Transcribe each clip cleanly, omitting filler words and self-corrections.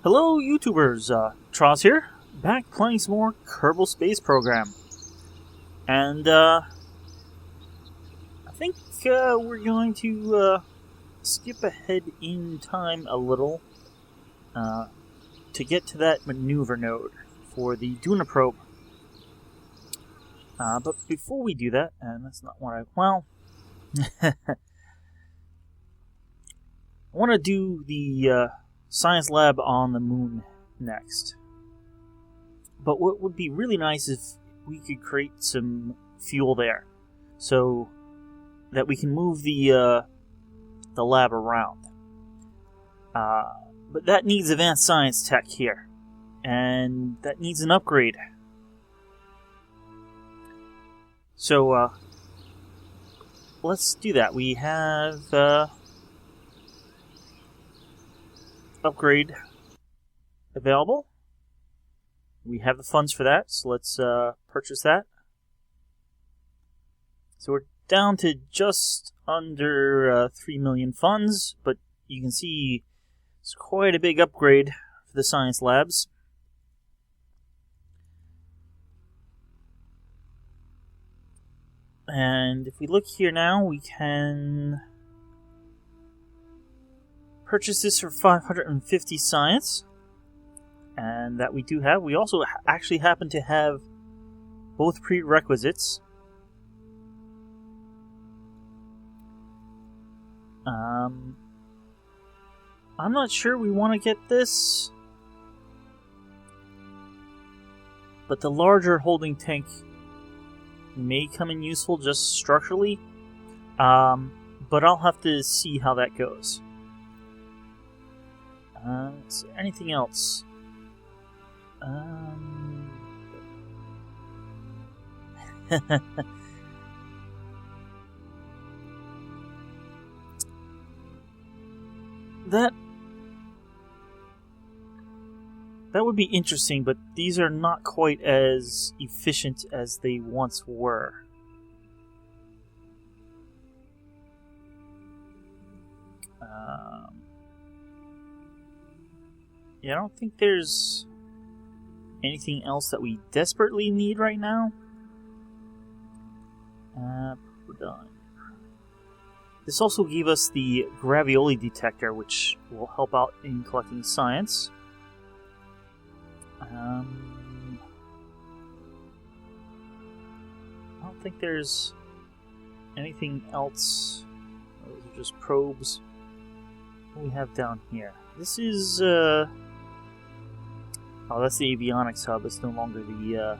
Hello, YouTubers. Troz here, back playing some more Kerbal Space Program. And, I think, we're going to, skip ahead in time a little, to get to that maneuver node for the Duna probe. But before we do that, and that's not what I want to do the, science lab on the moon next. But what would be really nice if we could create some fuel there, so that we can move the lab around. But that needs advanced science tech here, and that needs an upgrade. So let's do that. We have upgrade available. We have the funds for that, so let's purchase that. So we're down to just under 3 million funds, but you can see it's quite a big upgrade for the science labs. And if we look here now, we can purchase this for 550 science, and that we do have. We also actually happen to have both prerequisites. I'm not sure we want to get this, but the larger holding tank may come in useful just structurally, but I'll have to see how that goes. Is there anything else? That would be interesting, but these are not quite as efficient as they once were. Yeah, I don't think there's anything else that we desperately need right now. We're done. This also gave us the gravioli detector, which will help out in collecting science. I don't think there's anything else. Those are just probes. What do we have down here? This is, oh, that's the avionics hub. It's no longer the,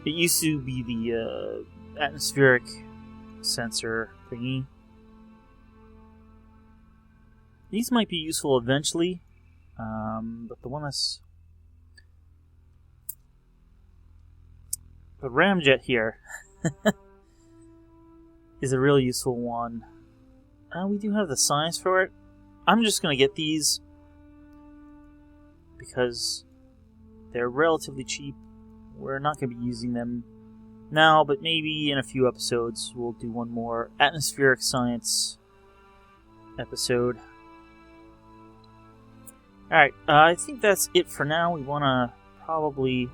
it used to be the, atmospheric sensor thingy. These might be useful eventually, but the one that's... the ramjet here is a really useful one. We do have the science for it. I'm just going to get these because they're relatively cheap. We're not going to be using them now, but maybe in a few episodes we'll do one more atmospheric science episode. Alright, I think that's it for now. We want to probably...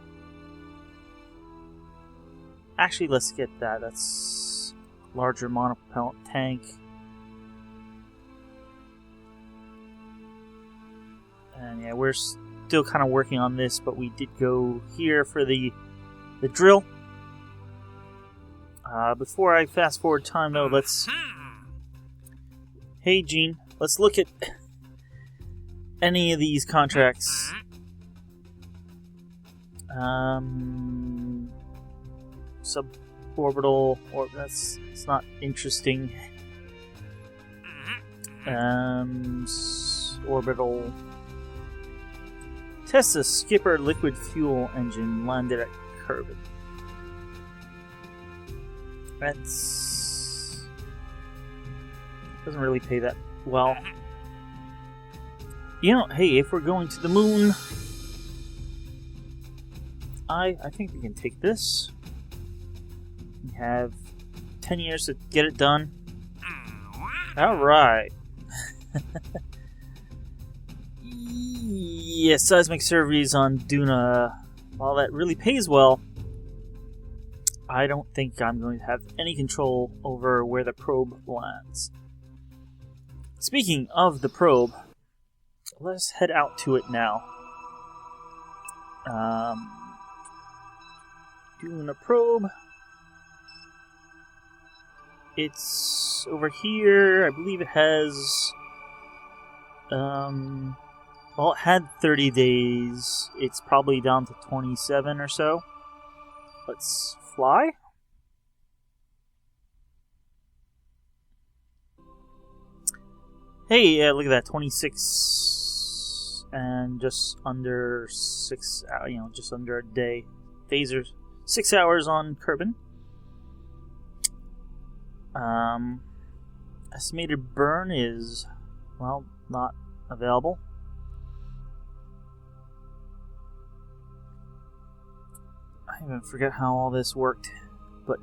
actually, let's get that. That's larger monopropellant tank. And yeah, we're still kind of working on this, but we did go here for the drill. Before I fast forward time, though, let's... Hey, Gene, let's look at any of these contracts. Suborbital, or it's not interesting. Orbital. Test the Skipper liquid fuel engine landed at Kerbal. That's... doesn't really pay that well. You know, hey, if we're going to the moon, I think we can take this. We have 10 years to get it done. Alright. Yes, seismic surveys on Duna. While that really pays well, I don't think I'm going to have any control over where the probe lands. Speaking of the probe, let's head out to it now. Doing a probe. It's over here. I believe it has... well, it had 30 days. It's probably down to 27 or so. Let's fly. Hey, look at that, 26 and just under 6, just under a day. Days are 6 hours on Kerbin. Estimated burn is, well, not available. I even forget how all this worked, but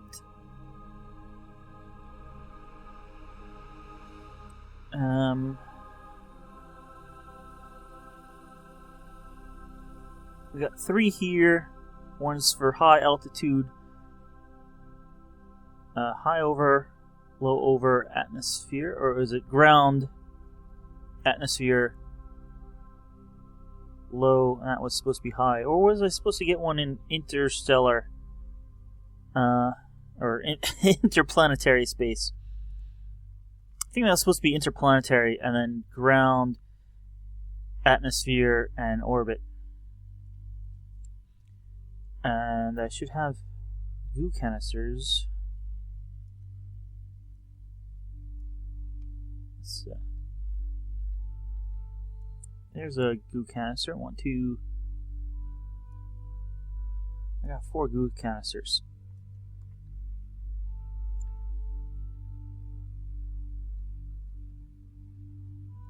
we got 3 here. One's for high altitude, high over, low over atmosphere, or is it ground, atmosphere, low? That was supposed to be high, or was I supposed to get one in interstellar, or interplanetary space? I think that was supposed to be interplanetary, and then ground, atmosphere, and orbit. And I should have goo canisters. There's a goo canister. 1, 2. I got 4 goo canisters.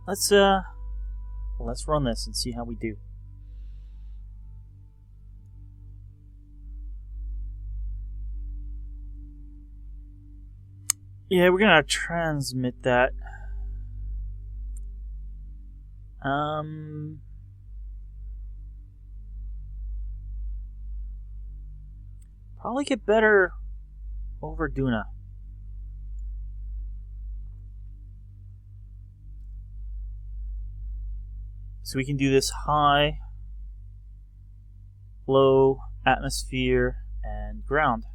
Let's run this and see how we do. Yeah, we're gonna transmit that. Probably get better over Duna. So we can do this high, low, atmosphere, and ground.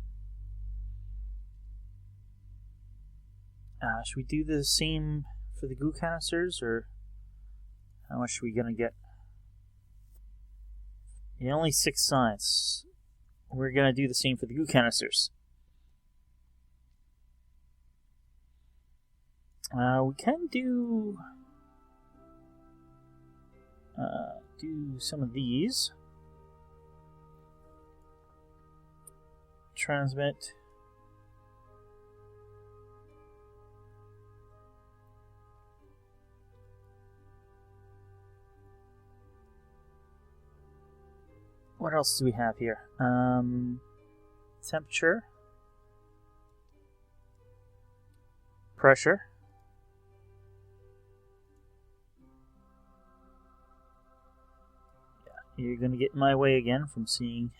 Should we do the same for the goo canisters, or how much are we gonna get? Yeah, only 6 science. We're gonna do the same for the goo canisters. We can do some of these. Transmit. What else do we have here? Temperature. Pressure. Yeah, you're gonna get in my way again from seeing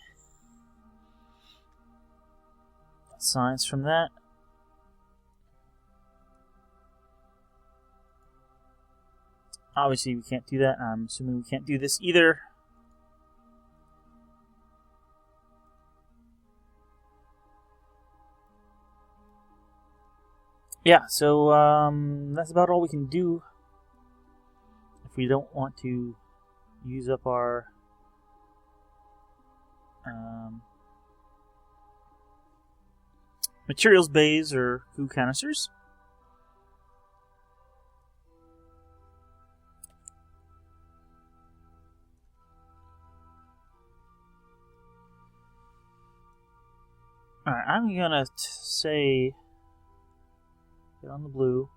science from that. Obviously we can't do that. I'm assuming we can't do this either. Yeah, so that's about all we can do if we don't want to use up our materials bays or goo canisters. Alright, I'm gonna say get on the blue.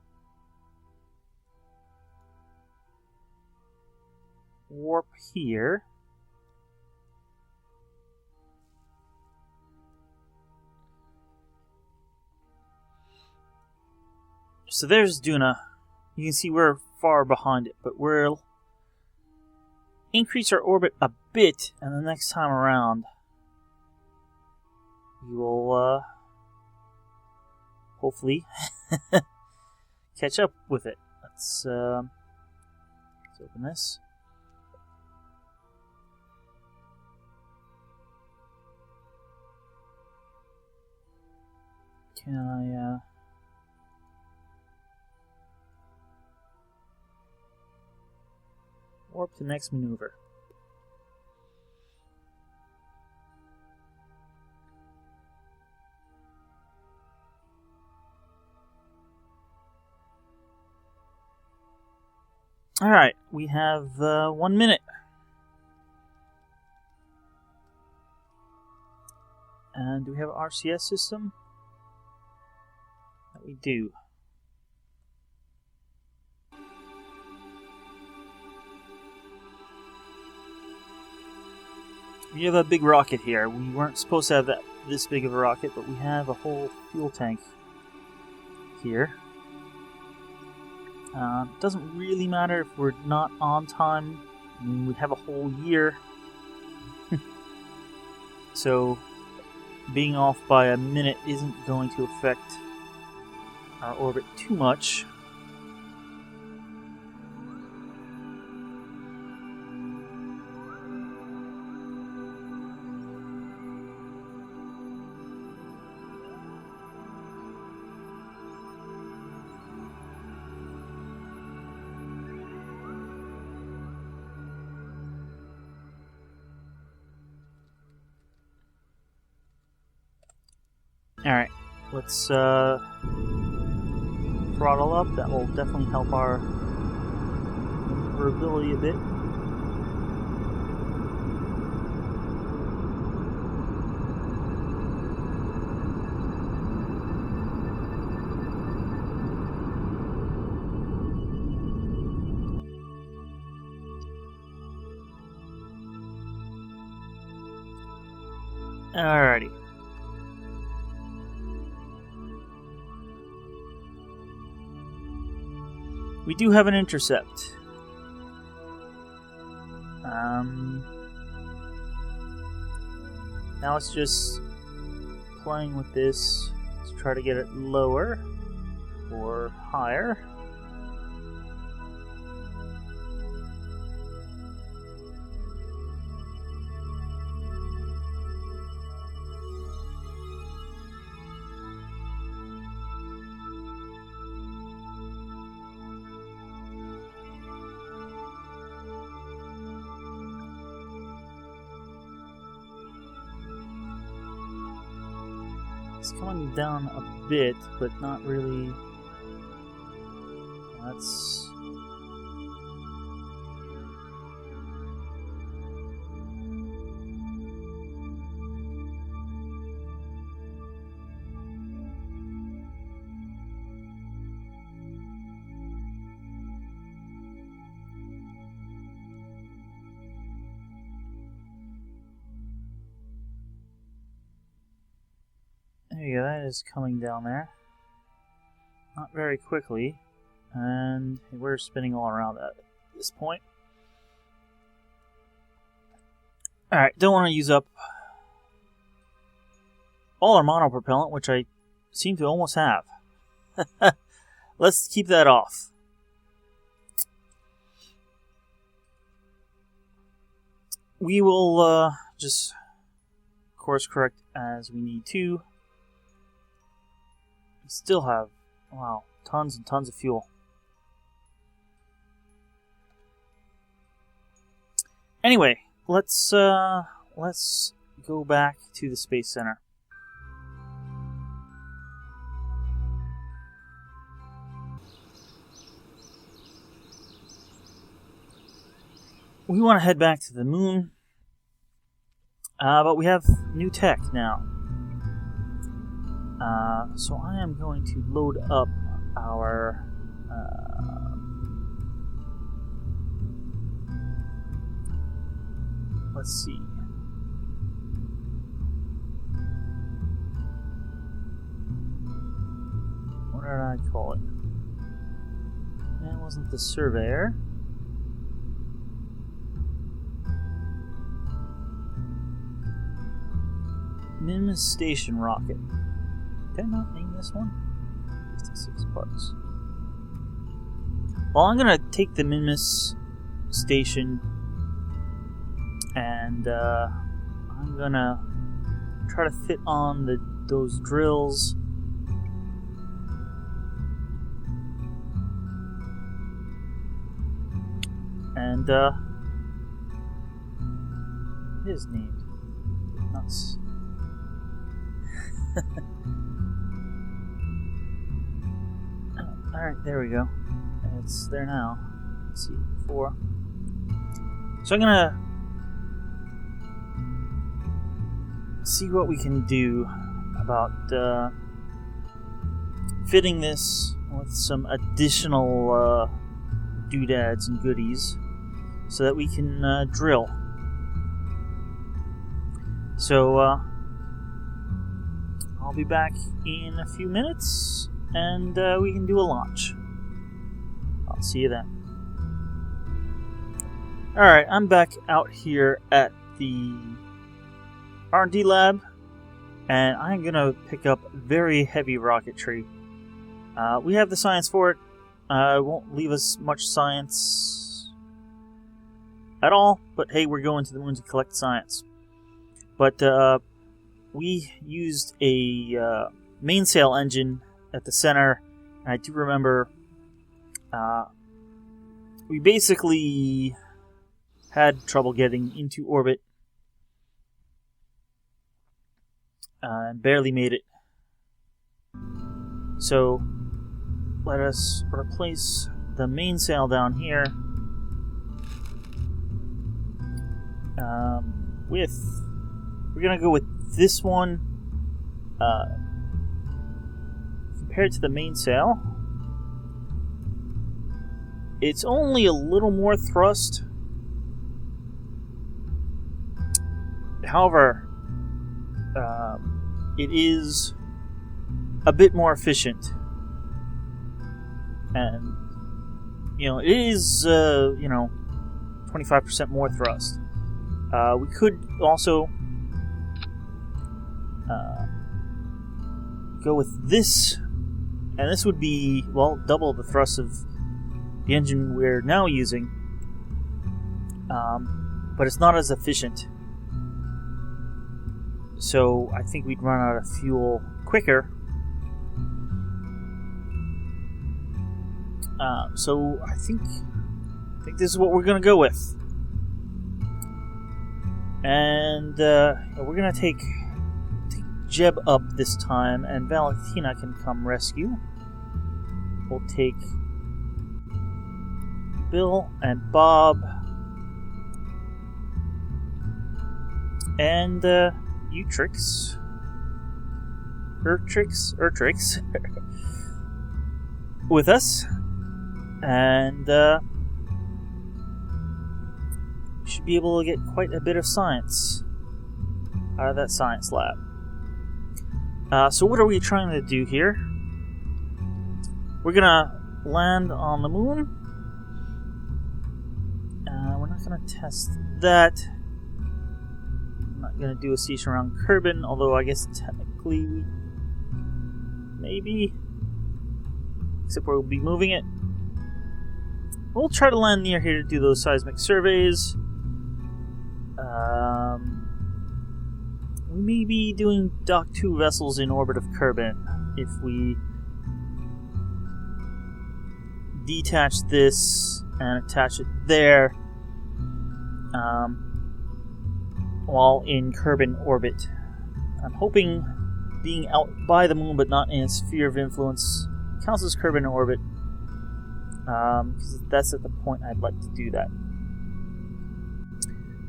Warp here. So there's Duna. You can see we're far behind it, but we're increase our orbit a bit, and the next time around, we will hopefully catch up with it. Let's open this. Can I warp to next maneuver? Alright, we have 1 minute. And do we have an RCS system? That we do. We have a big rocket here. We weren't supposed to have this big of a rocket, but we have a whole fuel tank here. Doesn't really matter if we're not on time. I mean, we have a whole year. So, being off by a minute isn't going to affect our orbit too much. Alright, let's throttle up. That will definitely help our maneuverability a bit. Alrighty. We do have an intercept. Now it's just playing with this to try to get it lower or higher. It's coming down a bit, but not really. That's there you go, that is coming down there. Not very quickly. And we're spinning all around that at this point. Alright, don't want to use up all our monopropellant, which I seem to almost have. Let's keep that off. We will just course correct as we need to. We still have, wow, tons and tons of fuel. Anyway, let's go back to the Space Center. We want to head back to the moon, but we have new tech now. So I am going to load up our let's see. What did I call it? That wasn't the surveyor. Mims Station rocket. Did I not name this one? 56 parts. Well, I'm gonna take the Mims Station and I'm gonna try to fit on those drills. And it is named. Nuts. Alright, there we go. It's there now. Let's see, 4. So I'm gonna see what we can do about fitting this with some additional doodads and goodies so that we can drill. So I'll be back in a few minutes and we can do a launch. I'll see you then. Alright, I'm back out here at the R&D lab, and I'm going to pick up very heavy rocketry. We have the science for it. It won't leave us much science at all, but hey, we're going to the moon to collect science. But we used a mainsail engine at the center, and I do remember we basically had trouble getting into orbit and barely made it. So let us replace the mainsail down here we're gonna go with this one compared to the mainsail. It's only a little more thrust. However, it is a bit more efficient. And, it is, 25% more thrust. We could also go with this, and this would be, well, double the thrust of the engine we're now using. But it's not as efficient. So I think we'd run out of fuel quicker. So I think this is what we're gonna go with. And we're gonna take Jeb up this time, and Valentina can come rescue. We'll take Bill and Bob and Utrix. Urtrix with us, and we should be able to get quite a bit of science out of that science lab. So what are we trying to do here? We're gonna land on the moon. We're not gonna test that. I'm not gonna do a station around Kerbin, although I guess technically we maybe, except we'll be moving it. We'll try to land near here to do those seismic surveys. We may be doing Dock 2 vessels in orbit of Kerbin if we detach this and attach it there while in Kerbin orbit. I'm hoping being out by the moon but not in its sphere of influence counts as Kerbin orbit, because that's at the point I'd like to do that.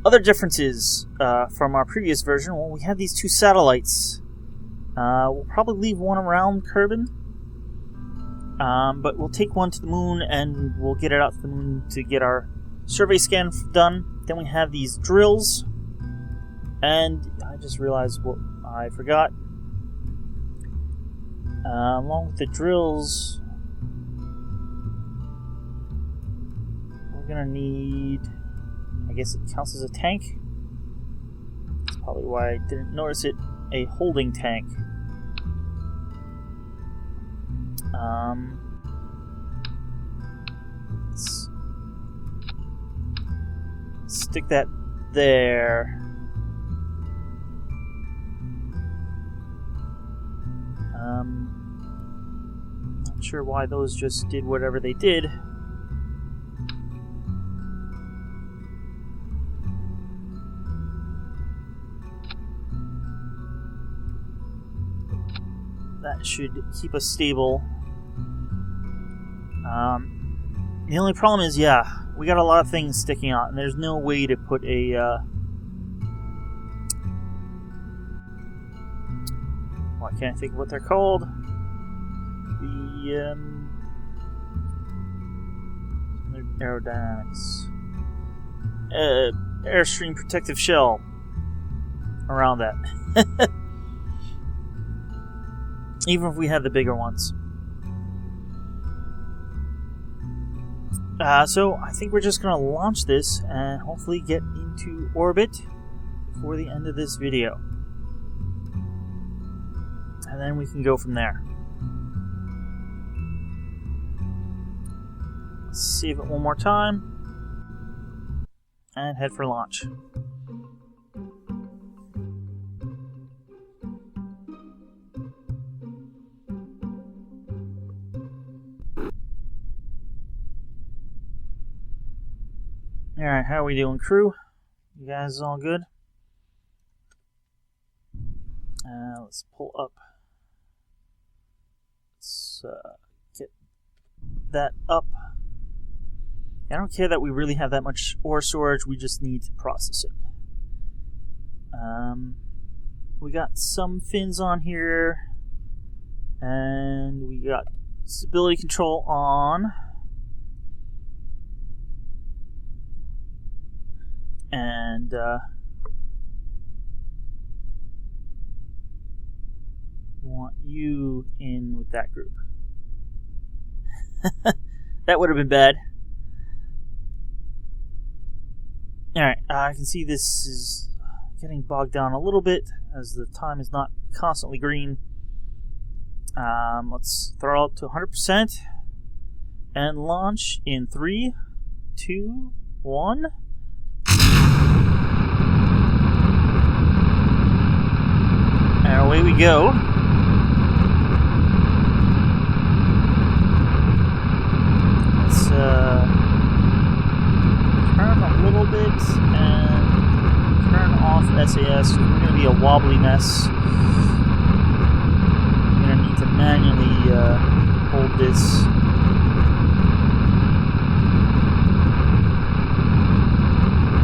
Other differences from our previous version, well, we had these 2 satellites. We'll probably leave one around Kerbin, but we'll take one to the moon and we'll get it out to the moon to get our survey scan done. Then we have these drills, and I just realized what I forgot. Along with the drills, we're gonna need, I guess it counts as a tank. That's probably why I didn't notice it, a holding tank. Let's stick that there. Not sure why those just did whatever they did. That should keep us stable. The only problem is, we got a lot of things sticking out, and there's no way to put a I can't think of what they're called. The aerodynamics, airstream protective shell around that. Even if we had the bigger ones. So I think we're just going to launch this and hopefully get into orbit before the end of this video. And then we can go from there. Save it one more time. And head for launch. Alright, how are we doing, crew? You guys all good? Let's pull up. Let's get that up. I don't care that we really have that much ore storage, we just need to process it. We got some fins on here, and we got stability control on. And want you in with that group. That would have been bad. Alright, I can see this is getting bogged down a little bit as the time is not constantly green. Let's throttle up to 100% and launch in 3, 2, 1. And away we go. Let's turn a little bit and turn off SAS. We're going to be a wobbly mess. We're going to need to manually hold this.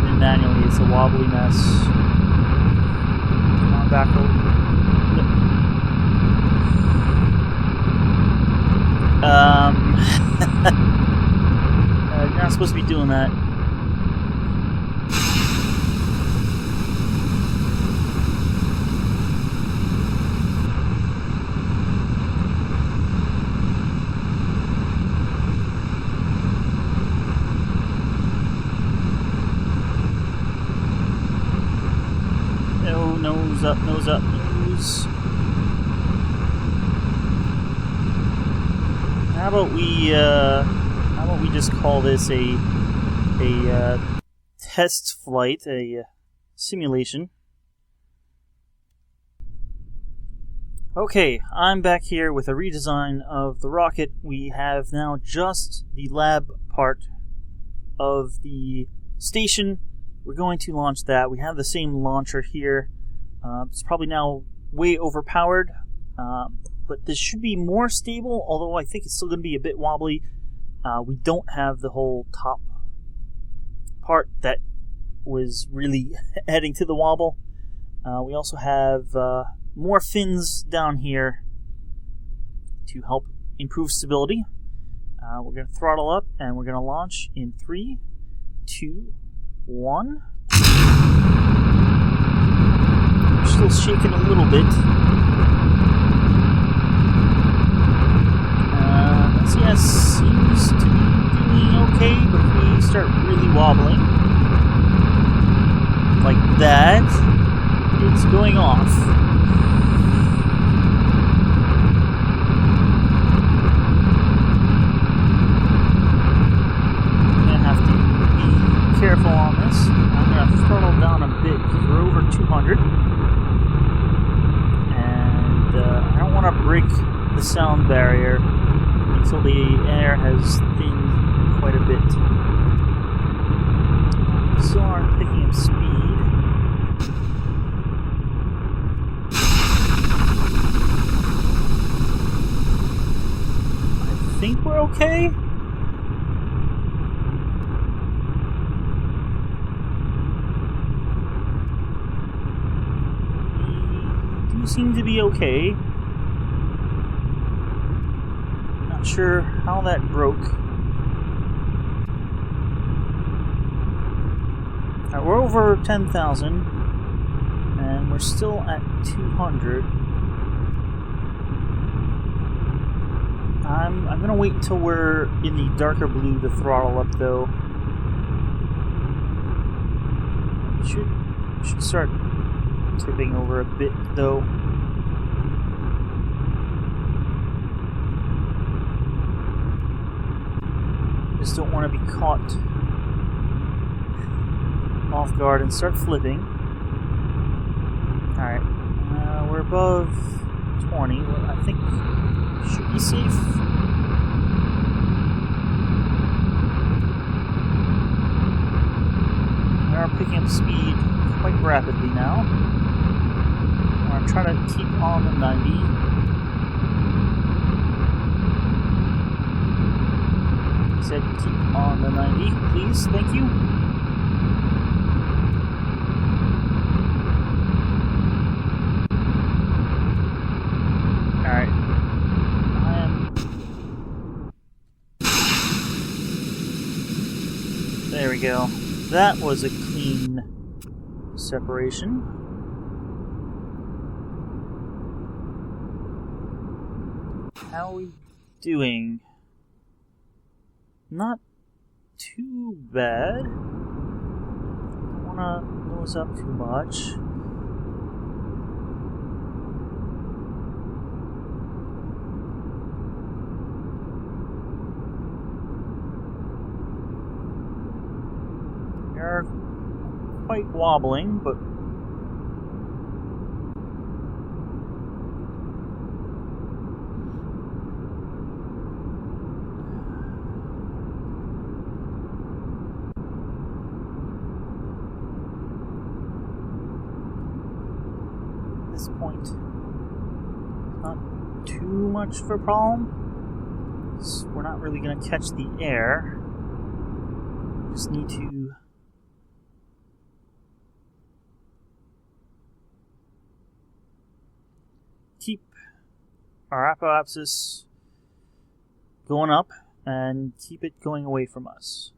And manually, it's a wobbly mess. Come on, back over. You're not supposed to be doing that. No, nose up, nose up, nose. How about we just call this a test flight, a simulation. Okay, I'm back here with a redesign of the rocket. We have now just the lab part of the station. We're going to launch that. We have the same launcher here. It's probably now way overpowered. But this should be more stable, although I think it's still going to be a bit wobbly. We don't have the whole top part that was really adding to the wobble. We also have more fins down here to help improve stability. We're going to throttle up and we're going to launch in 3, 2, 1. We're still shaking a little bit. CS seems to be doing okay, but if we start really wobbling like that, it's going off. careful on this. I'm going to throttle down a bit because we're over 200. And I don't want to break the sound barrier until the air has thinned quite a bit. We still aren't picking up speed. I think we're okay. We do seem to be okay. Not sure how that broke. Alright, we're over 10,000 and we're still at 200. I'm gonna wait until we're in the darker blue to throttle up, though. We should start tipping over a bit, though. Just don't want to be caught off guard and start flipping. Alright, we're above 20. Well, I think should be safe. We are picking up speed quite rapidly now. I'm going to try to keep on the 90. Said keep on the 90, please. Thank you. Alright. There we go. That was a clean separation. How are we doing? Not too bad. Don't want to nose up too much. They're quite wobbling, but at this point, not too much of a problem. So we're not really going to catch the air. Just need to keep our apoapsis going up and keep it going away from us.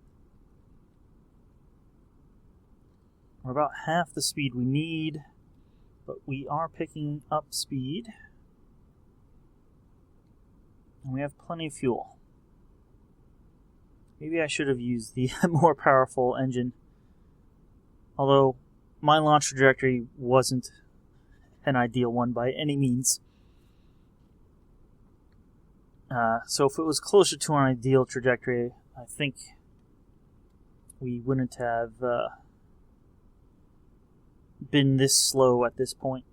We're about half the speed we need, but we are picking up speed. And we have plenty of fuel. Maybe I should have used the more powerful engine. Although my launch trajectory wasn't an ideal one by any means. So if it was closer to an ideal trajectory, I think we wouldn't have been this slow at this point.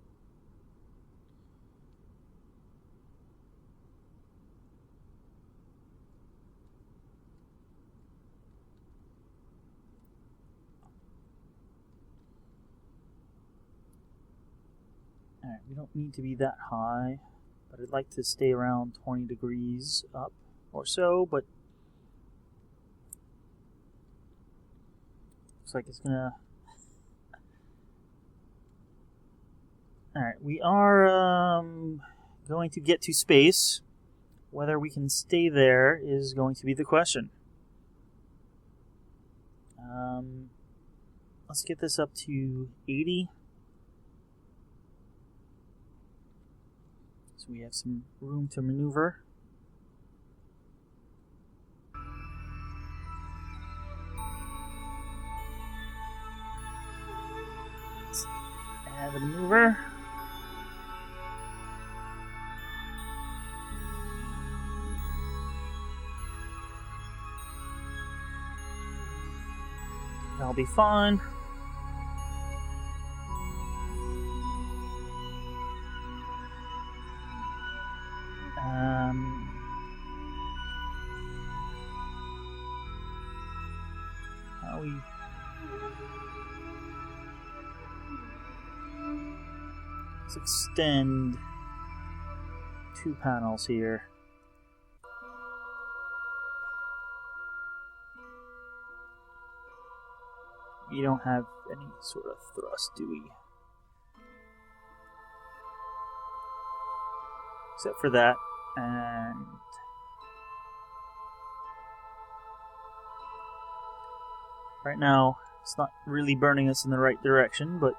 Alright, we don't need to be that high, but I'd like to stay around 20 degrees up or so, but looks like it's gonna... Alright, we are going to get to space. Whether we can stay there is going to be the question. Let's get this up to 80. So we have some room to maneuver. Let's add the maneuver. That'll be fine. How we... Let's extend 2 panels here. We don't have any sort of thrust, do we? Except for that, and right now it's not really burning us in the right direction, but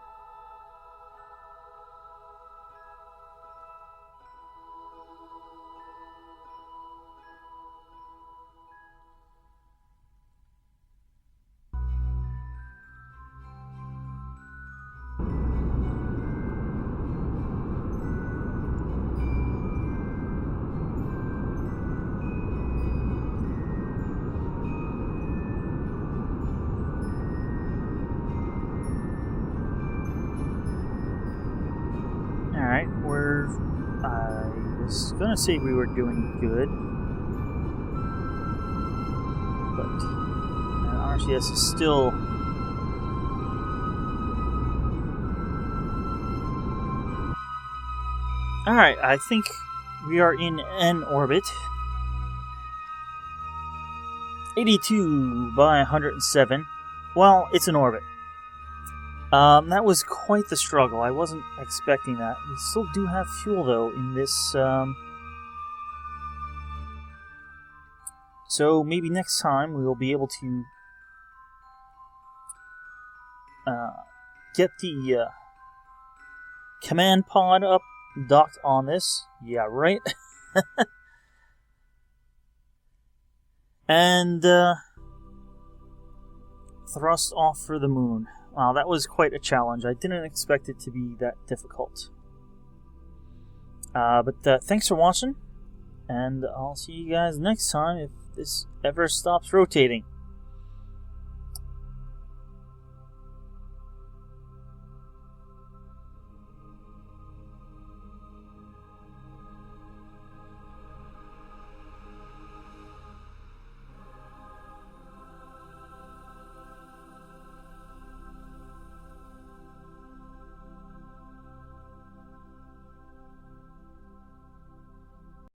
alright, I was gonna say we were doing good, but RCS is still alright. I think we are in an orbit. 82 by 107. Well, it's an orbit. That was quite the struggle. I wasn't expecting that. We still do have fuel, though, in this, So maybe next time we will be able to get the command pod up, docked on this. Yeah, right? And thrust off for the moon. Wow, that was quite a challenge. I didn't expect it to be that difficult. But thanks for watching, and I'll see you guys next time if this ever stops rotating.